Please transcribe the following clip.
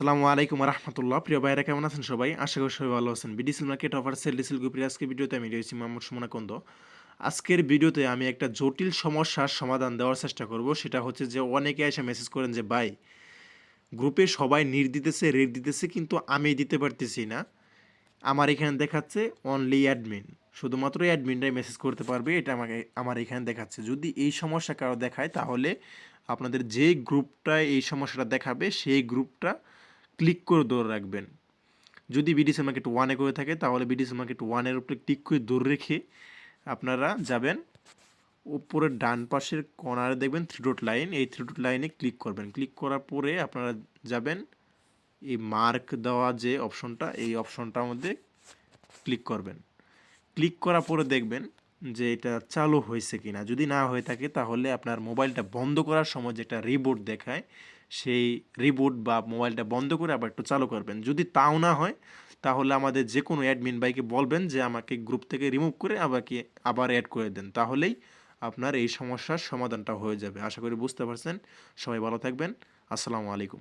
আসসালামু আলাইকুম রহমতুল্লাহ। প্রিয় ভাইরা কেমন আছেন সবাই? আশা করি সবাই ভালো আছেন। বিডিসেল মার্কেট অফার সেল ডিসেল গ্রুপের আজকের ভিডিওতে আমি রয়েছি মোহাম্মদ সুমনা কন্দ। আজকের ভিডিওতে আমি একটা জটিল সমস্যার সমাধান দেওয়ার চেষ্টা করব। সেটা হচ্ছে যে অনেকে এসে মেসেজ করেন যে ভাই, গ্রুপে সবাই নিট দিতেছে, রেট দিতেছে, কিন্তু আমি দিতে পারতেছি না। আমার এখানে দেখাচ্ছে অনলি অ্যাডমিন, শুধুমাত্র অ্যাডমিনরাই মেসেজ করতে পারবে, এটা আমার এখানে দেখাচ্ছে। যদি এই সমস্যা কারো দেখায় তাহলে আপনাদের যে গ্রুপটায় এই সমস্যাটা দেখাবে সেই গ্রুপটা ক্লিক করে ধরে রাখবেন। যদি বিডিসি মার্কেট ওয়ানে করে থাকে তাহলে বিডিসি মার্কেট ওয়ানের উপরে ক্লিক করে ধরে রেখে আপনারা যাবেন উপরের ডান পাশের কর্নারে দেখবেন থ্রি ডট লাইন, এই থ্রি ডট লাইনে ক্লিক করবেন। ক্লিক করার পরে আপনারা যাবেন এই মার্ক দেওয়া যে অপশনটা, এই অপশনটার মধ্যে ক্লিক করবেন। ক্লিক করার পরে দেখবেন যে এটা চালু হয়েছে কিনা। যদি না হয়ে থাকে তাহলে আপনার মোবাইলটা বন্ধ করার সময় যেটা রিবুট দেখায়, সেই রিবুট বা মোবাইলটা বন্ধ করে আবার একটু চালু করবেন। যদি তাও না হয় তাহলে আমাদের যে কোনো অ্যাডমিন ভাইকে বলবেন যে আমাকে গ্রুপ থেকে রিমুভ করে আবার অ্যাড করে দেন। তাহলেই আপনার এই সমস্যার সমাধানটা হয়ে যাবে। আশা করি বুঝতে পারছেন। সবাই ভালো থাকবেন। আসসালামু আলাইকুম।